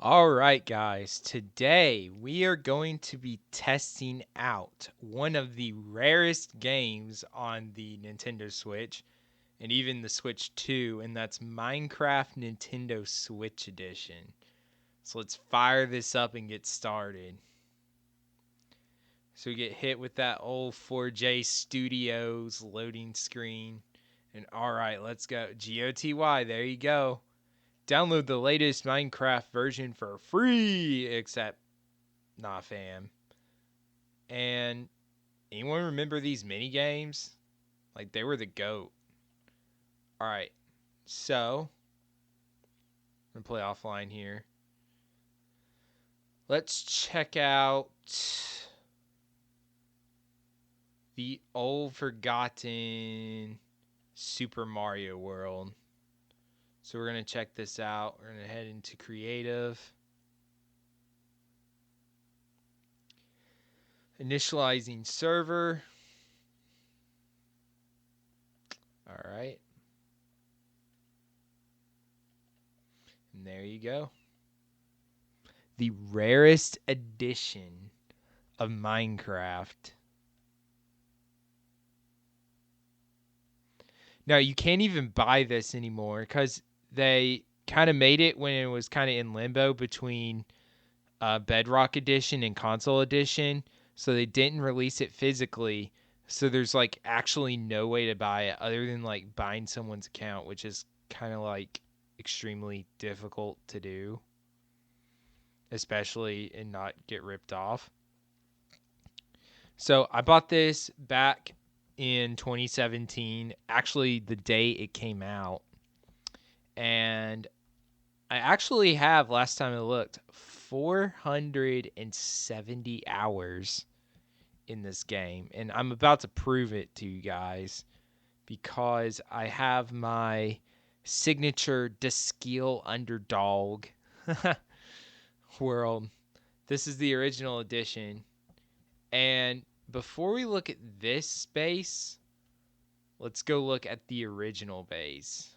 All right, guys. Today we are going to be testing out one of the rarest games on the Nintendo Switch and even the Switch 2, and that's Minecraft Nintendo Switch Edition. So let's fire this up and get started. So we get hit with that old 4J Studios loading screen. And all right, let's go. GOTY, there you go. Download the latest Minecraft version for free, except nah, fam. And anyone remember these mini games? Like they were the goat. All right, so I'm gonna play offline here. Let's check out the old forgotten Super Mario World. So we're gonna check this out. We're gonna head into creative. Initializing server. All right. And there you go. The rarest edition of Minecraft. Now, you can't even buy this anymore because they kind of made it when it was kind of in limbo between Bedrock Edition and Console Edition. So they didn't release it physically. So there's like actually no way to buy it other than like buying someone's account, which is kind of like extremely difficult to do, especially and not get ripped off. So I bought this back in 2017, actually the day it came out. And I actually have, last time I looked, 470 hours in this game. And I'm about to prove it to you guys because I have my signature Deskill Underdog world. This is the original edition. And before we look at this base, let's go look at the original base.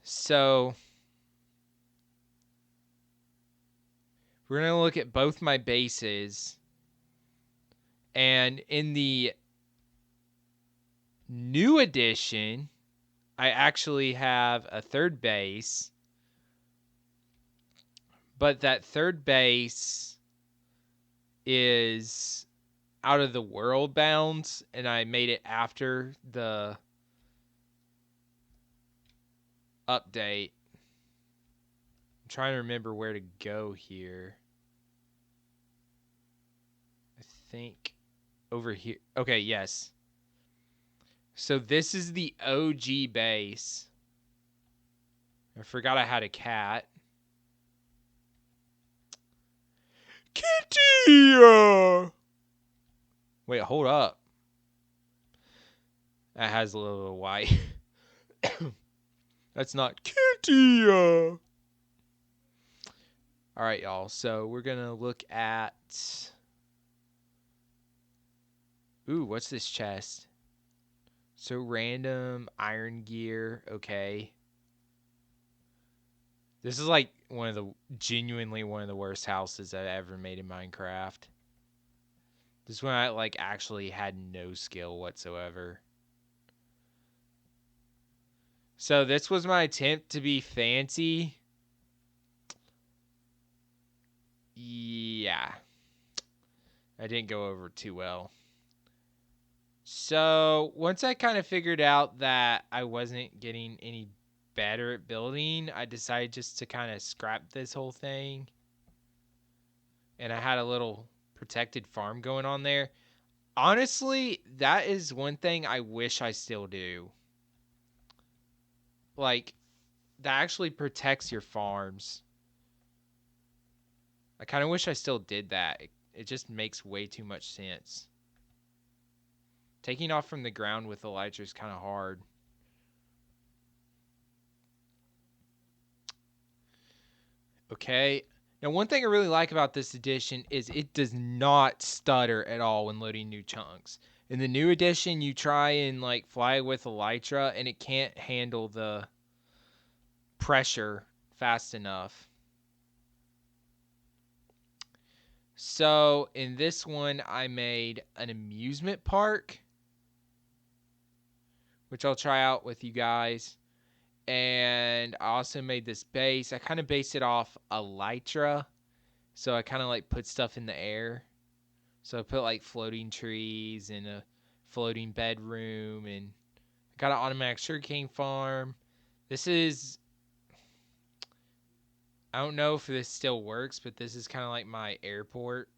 So we're going to look at both my bases. And in the new edition, I actually have a third base. But that third base is out of the world bounds, and I made it after the update. I'm trying to remember where to go here. I think over here. Okay, yes. So this is the OG base. I forgot I had a cat. Kitty! Wait, hold up. That has a little white. That's not Kitty! All right, y'all. So we're going to look at... Ooh, what's this chest? So random iron gear. Okay. This is like genuinely one of the worst houses I've ever made in Minecraft. This is when I like actually had no skill whatsoever. So this was my attempt to be fancy. Yeah. I didn't go over too well. So once I kind of figured out that I wasn't getting any better at building, I decided just to kind of scrap this whole thing. And I had a little protected farm going on there. Honestly, that is one thing I wish I still do. Like, that actually protects your farms. I kind of wish I still did that. It just makes way too much sense. Taking off from the ground with elytra is kind of hard. Okay. Now, one thing I really like about this edition is it does not stutter at all when loading new chunks. In the new edition, you try and like fly with elytra, and it can't handle the pressure fast enough. So in this one, I made an amusement park, which I'll try out with you guys. And I also made this base. I kind of based it off Elytra. So I kind of like put stuff in the air. So I put like floating trees and a floating bedroom, and I got an automatic sugarcane farm. This is, I don't know if this still works, but this is kind of like my airport.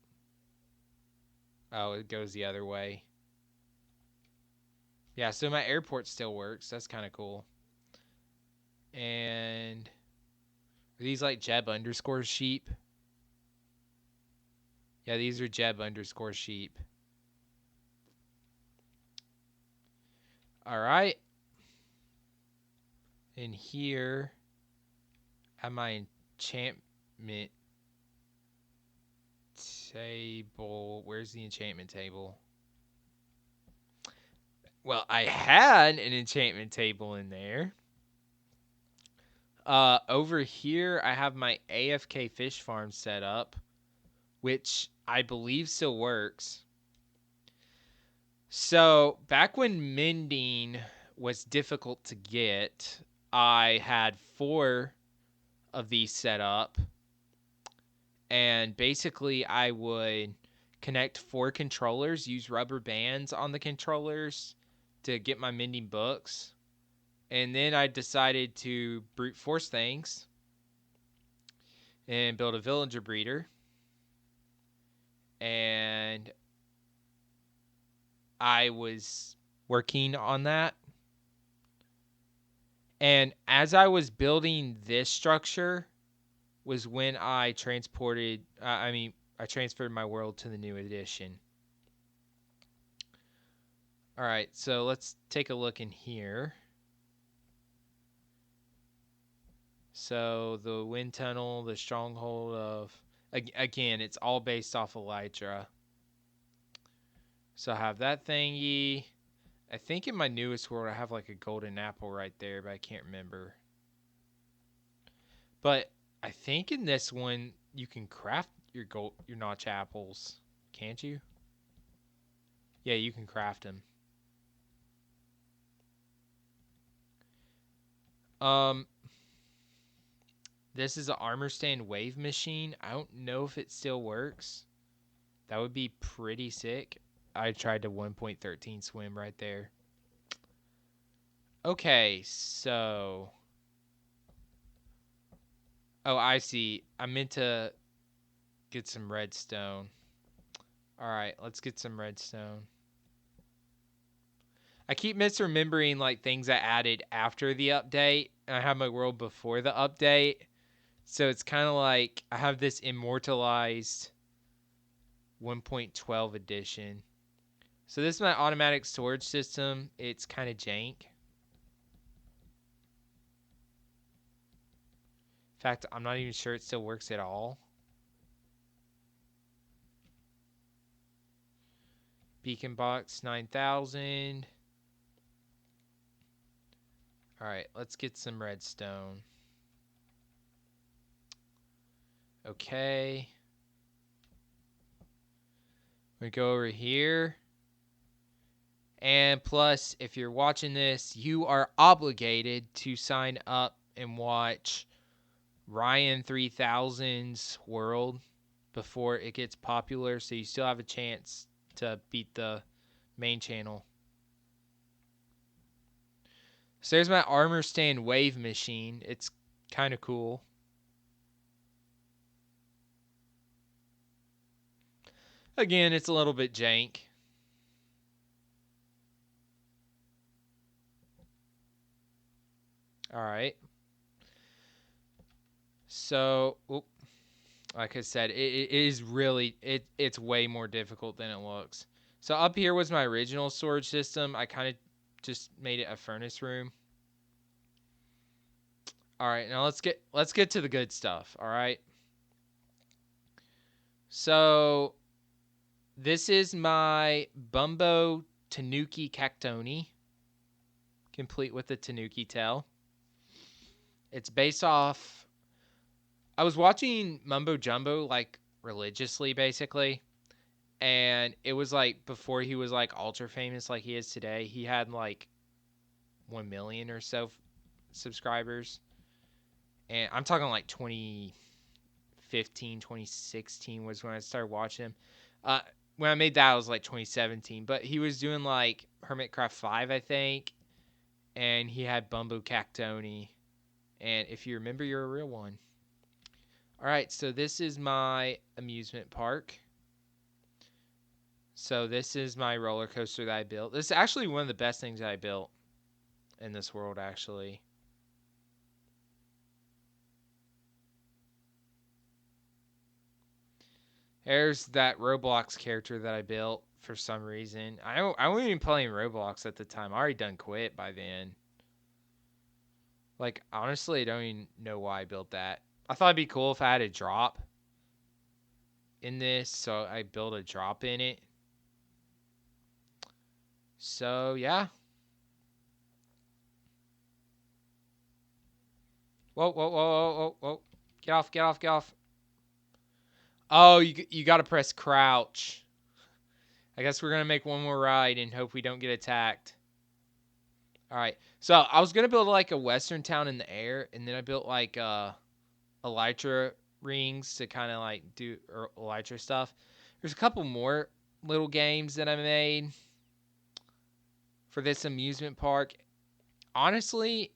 Oh, it goes the other way. Yeah, so my airport still works. That's kind of cool. And are these like Jeb underscore sheep? Yeah, these are Jeb underscore sheep. All right. And here at my enchantment table. Where's the enchantment table? Well, I had an enchantment table in there. Over here, I have my AFK fish farm set up, which I believe still works. So, back when mending was difficult to get, I had 4 of these set up. And basically, I would connect 4 controllers, use rubber bands on the controllers to get my mending books. And then I decided to brute force things and build a villager breeder. And I was working on that. And as I was building this structure was when I transferred my world to the new edition. All right, so let's take a look in here. So the wind tunnel, the stronghold of, again, it's all based off of Elytra. So I have that thingy. I think in my newest world I have like a golden apple right there, but I can't remember. But I think in this one you can craft your notch apples, can't you? Yeah, you can craft them. This is an armor stand wave machine. I don't know if it still works. That would be pretty sick. I tried to 1.13 swim right there. Okay, so. Oh, I see. I meant to get some redstone. Alright, let's get some redstone. I keep misremembering like things I added after the update. And I have my world before the update. So it's kind of like I have this immortalized 1.12 edition. So this is my automatic storage system. It's kind of jank. In fact, I'm not even sure it still works at all. Beacon box 9000. All right, let's get some redstone. Okay. We go over here. And plus, if you're watching this, you are obligated to sign up and watch Ryan 3000's world before it gets popular, so you still have a chance to beat the main channel. So there's my armor stand wave machine. It's kind of cool. Again, it's a little bit jank. All right. So, like I said, it is really it's way more difficult than it looks. So up here was my original storage system. I kind of just made it a furnace room. All right, now let's get to the good stuff. All right. So this is my Bumbo Tanuki Cactoni, complete with the Tanuki tail. It's based off. I was watching Mumbo Jumbo like religiously, basically, and it was like before he was like ultra famous like he is today. He had like 1 million or so subscribers, and I'm talking like 2015, 2016 was when I started watching him. Uh, when I made that, it was like 2017, but he was doing like Hermitcraft 5, I think, and he had Bumbo Cactoni. And if you remember, you're a real one. All right, so this is my amusement park. So this is my roller coaster that I built. This is actually one of the best things that I built in this world, actually. There's that Roblox character that I built for some reason. I wasn't even playing Roblox at the time. I already done quit by then. Like, honestly, I don't even know why I built that. I thought it'd be cool if I had a drop in this, so I built a drop in it. So, yeah. Whoa, whoa, whoa, whoa, whoa, whoa. Get off, get off, get off. Oh, you got to press crouch. I guess we're going to make one more ride and hope we don't get attacked. All right. So, I was going to build like a western town in the air, and then I built like elytra rings to kind of like do elytra stuff. There's a couple more little games that I made for this amusement park. Honestly,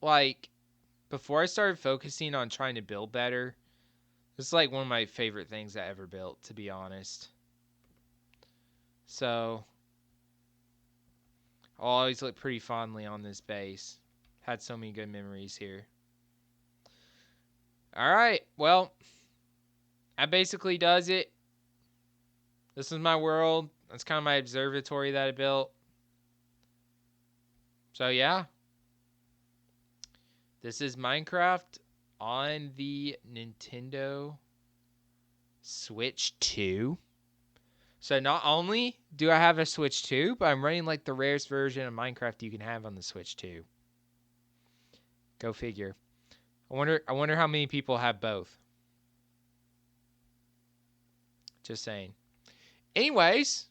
like before I started focusing on trying to build better, this is like one of my favorite things I ever built, to be honest. So I'll always look pretty fondly on this base. Had so many good memories here. All right, well, that basically does it. This is my world. That's kind of my observatory that I built. So yeah, this is Minecraft on the Nintendo Switch 2. So not only do I have a Switch 2, but I'm running like the rarest version of Minecraft you can have on the Switch 2. Go figure. I wonder how many people have both. Just saying. Anyways,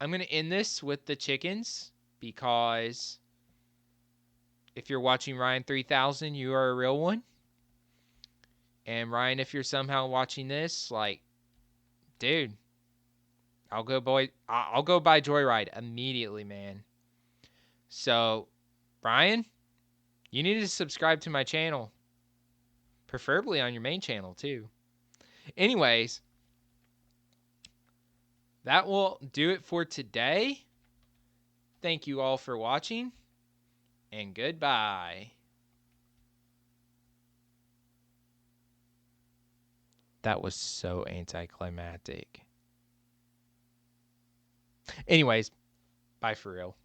I'm going to end this with the chickens because if you're watching Ryan 3000, you are a real one. And Ryan, if you're somehow watching this, like, dude, I'll go buy Joyride immediately, man. So, Brian, you need to subscribe to my channel, preferably on your main channel too. Anyways, that will do it for today. Thank you all for watching, and goodbye. That was so anticlimactic. Anyways, bye for real.